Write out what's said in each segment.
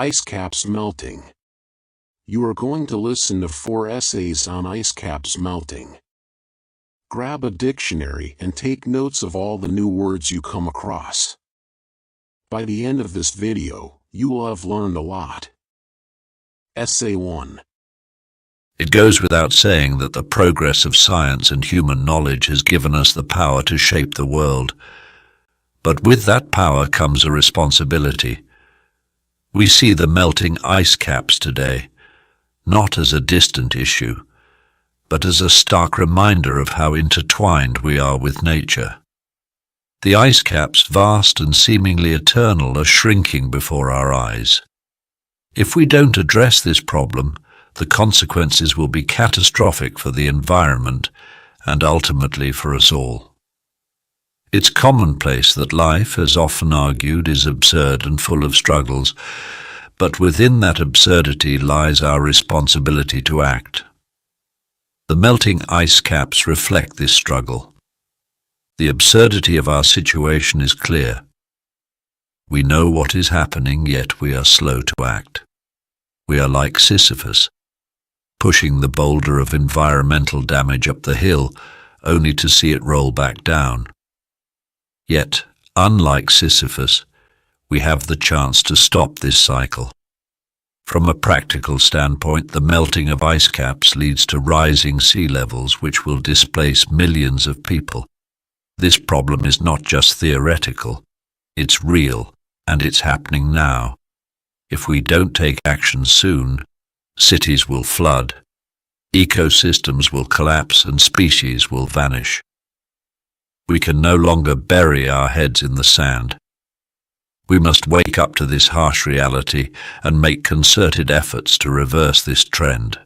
Ice caps melting. You are going to listen to 4 essays on ice caps melting. Grab a dictionary and take notes of all the new words you come across. By the end of this video, you will have learned a lot. Essay 1. It goes without saying that the progress of science and human knowledge has given us the power to shape the world. But with that power comes a responsibility. We see the melting ice caps today, not as a distant issue, but as a stark reminder of how intertwined we are with nature. The ice caps, vast and seemingly eternal, are shrinking before our eyes. If we don't address this problem, the consequences will be catastrophic for the environment and ultimately for us all. It's commonplace that life, as often argued, is absurd and full of struggles, but within that absurdity lies our responsibility to act. The melting ice caps reflect this struggle. The absurdity of our situation is clear. We know what is happening, yet we are slow to act. We are like Sisyphus, pushing the boulder of environmental damage up the hill, only to see it roll back down. Yet, unlike Sisyphus, we have the chance to stop this cycle. From a practical standpoint, the melting of ice caps leads to rising sea levels, which will displace millions of people. This problem is not just theoretical, it's real, and it's happening now. If we don't take action soon, cities will flood, ecosystems will collapse, and species will vanish. We can no longer bury our heads in the sand. We must wake up to this harsh reality and make concerted efforts to reverse this trend.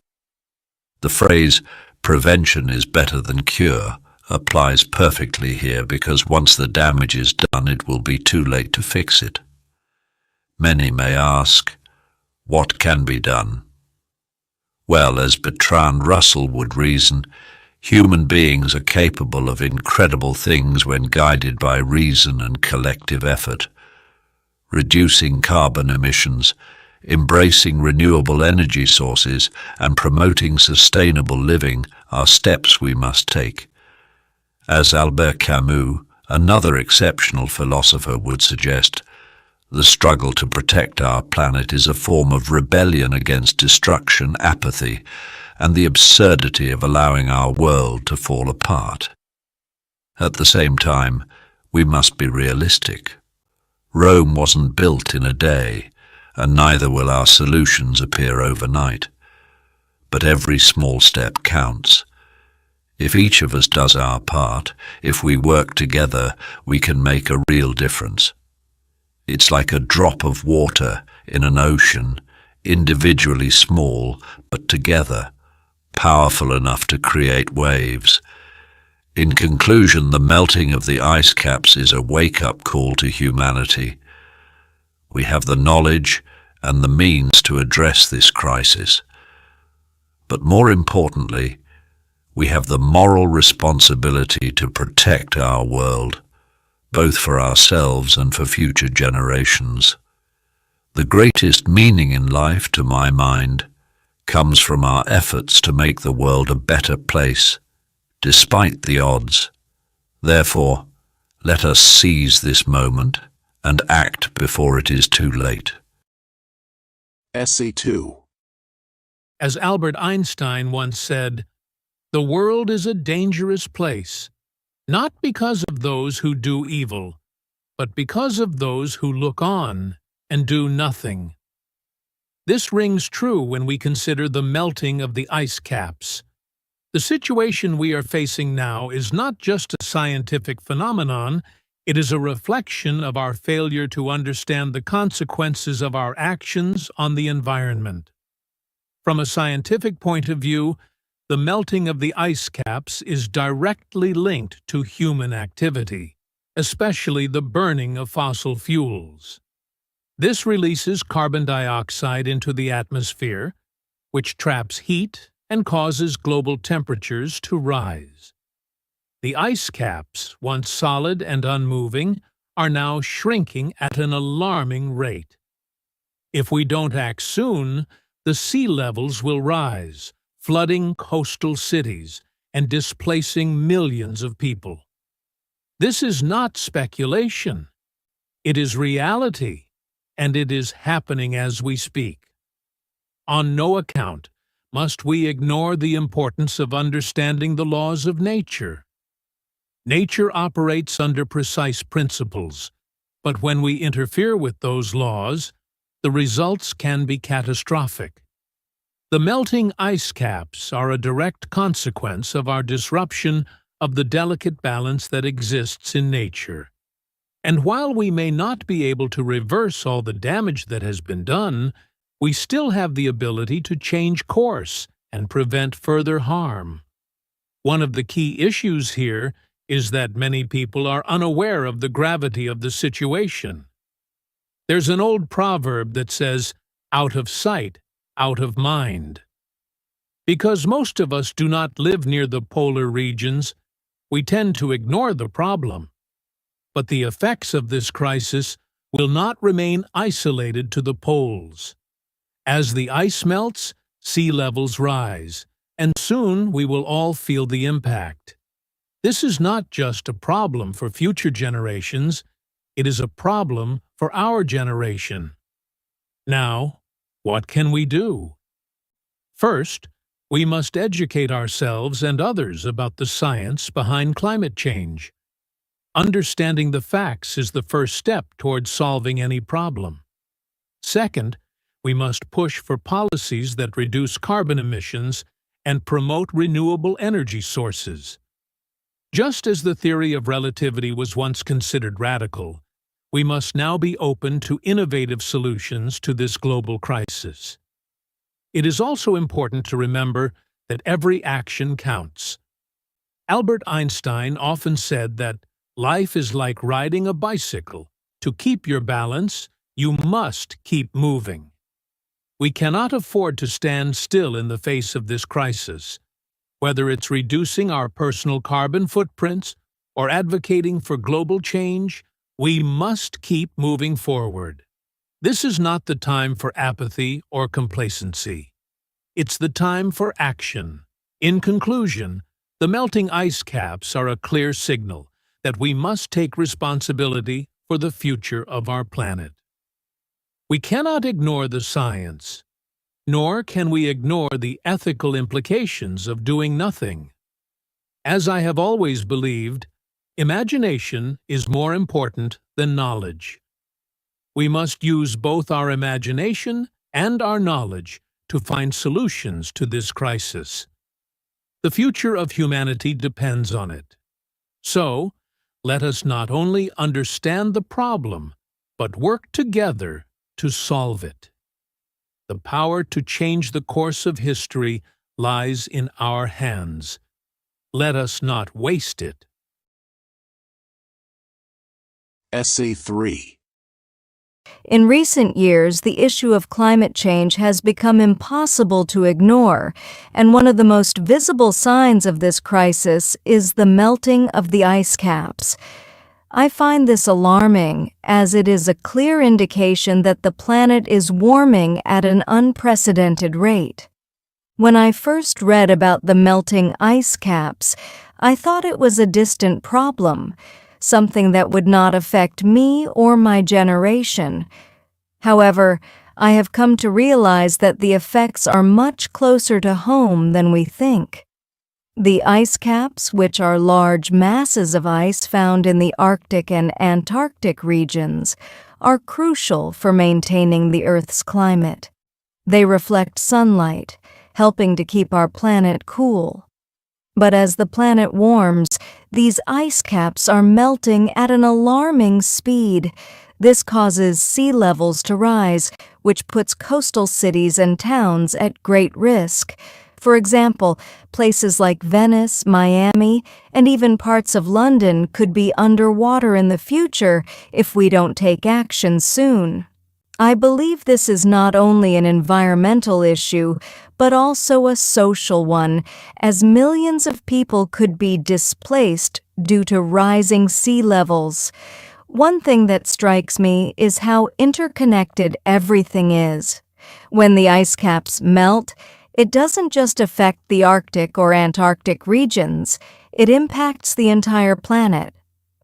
The phrase, "prevention is better than cure," applies perfectly here because once the damage is done, it will be too late to fix it. Many may ask, what can be done? Well, as Bertrand Russell would reason, human beings are capable of incredible things when guided by reason and collective effort. Reducing carbon emissions, embracing renewable energy sources, and promoting sustainable living are steps we must take. As Albert Camus, another exceptional philosopher, would suggest, the struggle to protect our planet is a form of rebellion against destruction, apathy, and the absurdity of allowing our world to fall apart. At the same time, we must be realistic. Rome wasn't built in a day, and neither will our solutions appear overnight. But every small step counts. If each of us does our part, if we work together, we can make a real difference. It's like a drop of water in an ocean, individually small, but together, powerful enough to create waves. In conclusion, the melting of the ice caps is a wake-up call to humanity. We have the knowledge and the means to address this crisis. But more importantly, we have the moral responsibility to protect our world, both for ourselves and for future generations. The greatest meaning in life, to my mind, comes from our efforts to make the world a better place, despite the odds. Therefore, let us seize this moment and act before it is too late. Essay 2. As Albert Einstein once said, "The world is a dangerous place, not because of those who do evil, but because of those who look on and do nothing." This rings true when we consider the melting of the ice caps. The situation we are facing now is not just a scientific phenomenon, it is a reflection of our failure to understand the consequences of our actions on the environment. From a scientific point of view, the melting of the ice caps is directly linked to human activity, especially the burning of fossil fuels. This releases carbon dioxide into the atmosphere, which traps heat and causes global temperatures to rise. The ice caps, once solid and unmoving, are now shrinking at an alarming rate. If we don't act soon, the sea levels will rise, flooding coastal cities and displacing millions of people. This is not speculation. It is reality, and it is happening as we speak. On no account must we ignore the importance of understanding the laws of nature. Nature operates under precise principles, but when we interfere with those laws, the results can be catastrophic. The melting ice caps are a direct consequence of our disruption of the delicate balance that exists in nature. And while we may not be able to reverse all the damage that has been done, we still have the ability to change course and prevent further harm. One of the key issues here is that many people are unaware of the gravity of the situation. There's an old proverb that says, "Out of sight, out of mind." Because most of us do not live near the polar regions, we tend to ignore the problem. But the effects of this crisis will not remain isolated to the poles. As the ice melts, sea levels rise, and soon we will all feel the impact. This is not just a problem for future generations, it is a problem for our generation. Now, what can we do? First, we must educate ourselves and others about the science behind climate change. Understanding the facts is the first step towards solving any problem. Second, we must push for policies that reduce carbon emissions and promote renewable energy sources. Just as the theory of relativity was once considered radical, we must now be open to innovative solutions to this global crisis. It is also important to remember that every action counts. Albert Einstein often said that life is like riding a bicycle. To keep your balance, you must keep moving. We cannot afford to stand still in the face of this crisis. Whether it's reducing our personal carbon footprints or advocating for global change, we must keep moving forward. This is not the time for apathy or complacency. It's the time for action. In conclusion, the melting ice caps are a clear signal that we must take responsibility for the future of our planet. We cannot ignore the science, nor can we ignore the ethical implications of doing nothing. As I have always believed, imagination is more important than knowledge. We must use both our imagination and our knowledge to find solutions to this crisis. The future of humanity depends on it. So, let us not only understand the problem, but work together to solve it. The power to change the course of history lies in our hands. Let us not waste it. Essay 3. In recent years, the issue of climate change has become impossible to ignore, and one of the most visible signs of this crisis is the melting of the ice caps. I find this alarming, as it is a clear indication that the planet is warming at an unprecedented rate. When I first read about the melting ice caps, I thought it was a distant problem, something that would not affect me or my generation. However, I have come to realize that the effects are much closer to home than we think. The ice caps, which are large masses of ice found in the Arctic and Antarctic regions, are crucial for maintaining the Earth's climate. They reflect sunlight, helping to keep our planet cool. But as the planet warms, these ice caps are melting at an alarming speed. This causes sea levels to rise, which puts coastal cities and towns at great risk. For example, places like Venice, Miami, and even parts of London could be underwater in the future if we don't take action soon. I believe this is not only an environmental issue, but also a social one, as millions of people could be displaced due to rising sea levels. One thing that strikes me is how interconnected everything is. When the ice caps melt, it doesn't just affect the Arctic or Antarctic regions, it impacts the entire planet.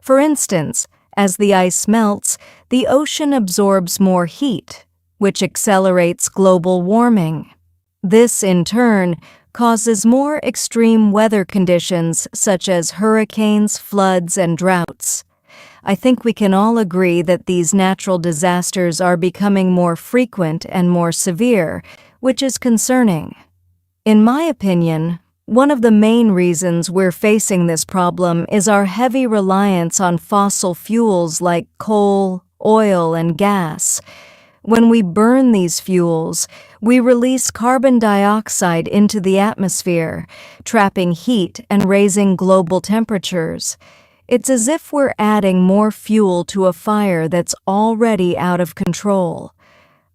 For instance, as the ice melts, the ocean absorbs more heat, which accelerates global warming. This, in turn, causes more extreme weather conditions such as hurricanes, floods, and droughts. I think we can all agree that these natural disasters are becoming more frequent and more severe, which is concerning. In my opinion, one of the main reasons we're facing this problem is our heavy reliance on fossil fuels like coal, oil, and gas. When we burn these fuels, we release carbon dioxide into the atmosphere, trapping heat and raising global temperatures. It's as if we're adding more fuel to a fire that's already out of control.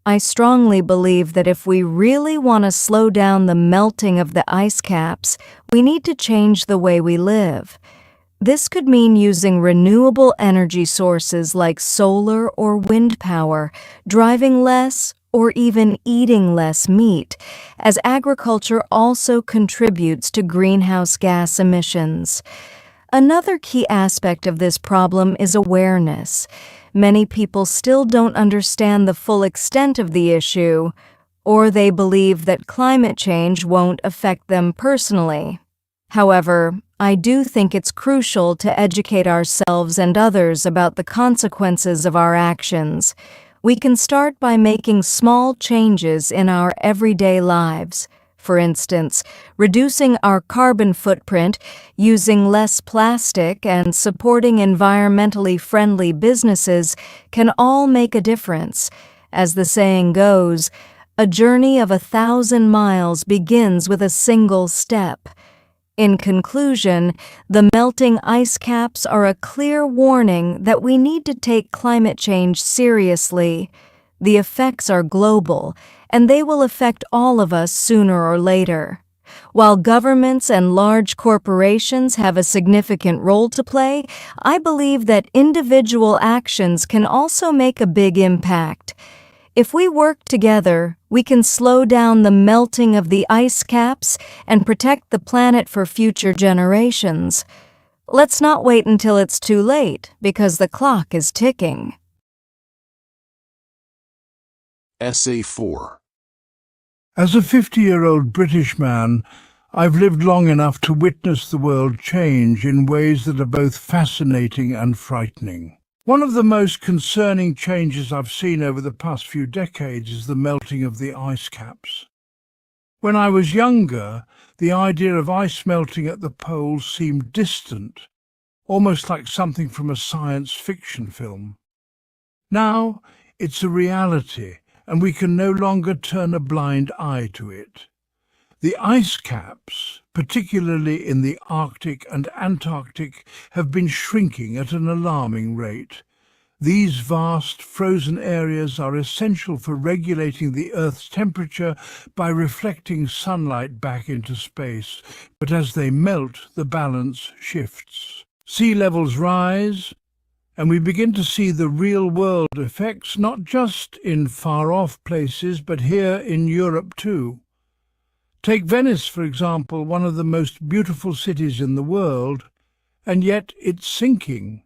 I strongly believe that if we really want to slow down the melting of the ice caps, we need to change the way we live. This could mean using renewable energy sources like solar or wind power, driving less, or even eating less meat, as agriculture also contributes to greenhouse gas emissions. Another key aspect of this problem is awareness. Many people still don't understand the full extent of the issue, or they believe that climate change won't affect them personally. However, I do think it's crucial to educate ourselves and others about the consequences of our actions. We can start by making small changes in our everyday lives. For instance, reducing our carbon footprint, using less plastic, and supporting environmentally friendly businesses can all make a difference. As the saying goes, a journey of 1,000 miles begins with a single step. In conclusion, the melting ice caps are a clear warning that we need to take climate change seriously. The effects are global, and they will affect all of us sooner or later. While governments and large corporations have a significant role to play, I believe that individual actions can also make a big impact. If we work together, we can slow down the melting of the ice caps and protect the planet for future generations. Let's not wait until it's too late, because the clock is ticking. Essay 4. As a 50-year-old British man, I've lived long enough to witness the world change in ways that are both fascinating and frightening. One of the most concerning changes I've seen over the past few decades is the melting of the ice caps. When I was younger, the idea of ice melting at the poles seemed distant, almost like something from a science fiction film. Now, it's a reality, and we can no longer turn a blind eye to it. The ice caps, particularly in the Arctic and Antarctic, have been shrinking at an alarming rate. These vast frozen areas are essential for regulating the Earth's temperature by reflecting sunlight back into space, but as they melt, the balance shifts. Sea levels rise, and we begin to see the real-world effects, not just in far-off places, but here in Europe too. Take Venice, for example, one of the most beautiful cities in the world, and yet it's sinking.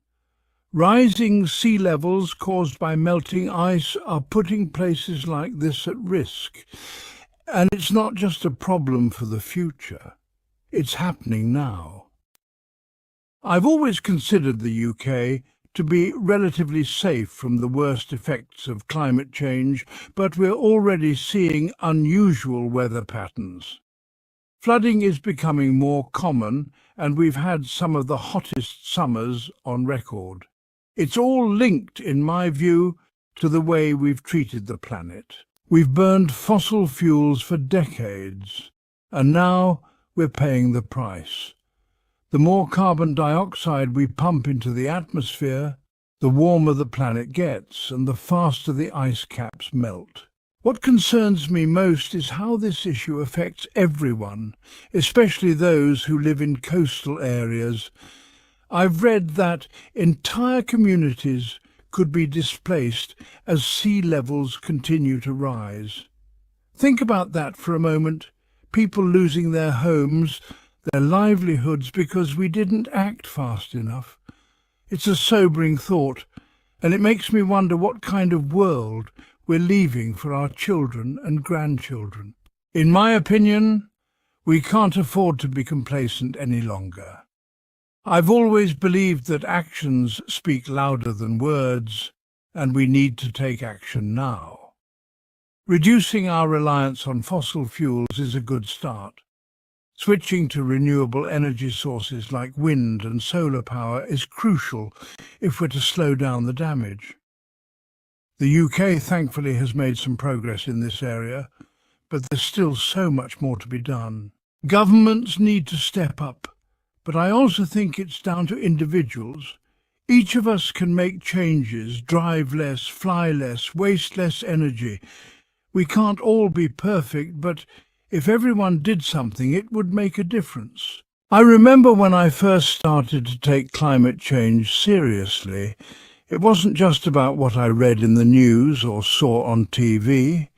Rising sea levels caused by melting ice are putting places like this at risk. And it's not just a problem for the future. It's happening now. I've always considered the UK to be relatively safe from the worst effects of climate change, but we're already seeing unusual weather patterns. Flooding is becoming more common, and we've had some of the hottest summers on record. It's all linked, in my view, to the way we've treated the planet. We've burned fossil fuels for decades, and now we're paying the price. The more carbon dioxide we pump into the atmosphere, the warmer the planet gets and the faster the ice caps melt. What concerns me most is how this issue affects everyone, especially those who live in coastal areas. I've read that entire communities could be displaced as sea levels continue to rise. Think about that for a moment. People losing their homes, their livelihoods because we didn't act fast enough. It's a sobering thought, and it makes me wonder what kind of world we're leaving for our children and grandchildren. In my opinion, we can't afford to be complacent any longer. I've always believed that actions speak louder than words, and we need to take action now. Reducing our reliance on fossil fuels is a good start. Switching to renewable energy sources like wind and solar power is crucial if we're to slow down the damage. The UK thankfully has made some progress in this area, but there's still so much more to be done. Governments need to step up, but I also think it's down to individuals. Each of us can make changes, drive less, fly less, waste less energy. We can't all be perfect, but if everyone did something, it would make a difference. I remember when I first started to take climate change seriously, it wasn't just about what I read in the news or saw on TV.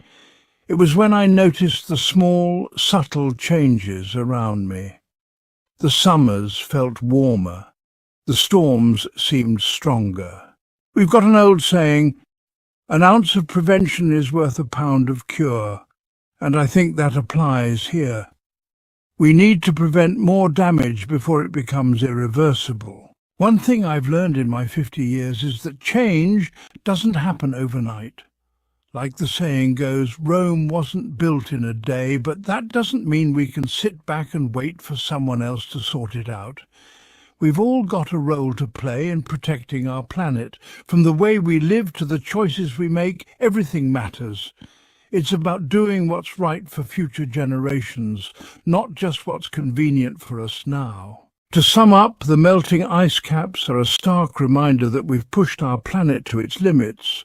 It was when I noticed the small, subtle changes around me. The summers felt warmer. The storms seemed stronger. We've got an old saying, "An ounce of prevention is worth a pound of cure," and I think that applies here. We need to prevent more damage before it becomes irreversible. One thing I've learned in my 50 years is that change doesn't happen overnight. Like the saying goes, Rome wasn't built in a day, but that doesn't mean we can sit back and wait for someone else to sort it out. We've all got a role to play in protecting our planet. From the way we live to the choices we make, everything matters. It's about doing what's right for future generations, not just what's convenient for us now. To sum up, the melting ice caps are a stark reminder that we've pushed our planet to its limits.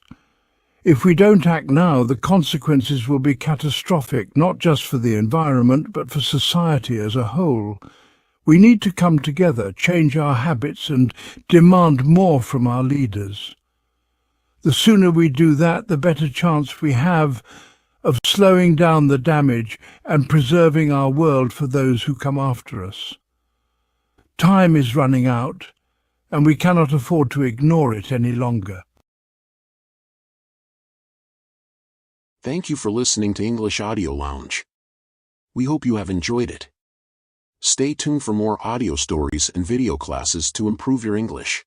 If we don't act now, the consequences will be catastrophic, not just for the environment, but for society as a whole. We need to come together, change our habits, and demand more from our leaders. The sooner we do that, the better chance we have of slowing down the damage and preserving our world for those who come after us. Time is running out, and we cannot afford to ignore it any longer. Thank you for listening to English Audio Lounge. We hope you have enjoyed it. Stay tuned for more audio stories and video classes to improve your English.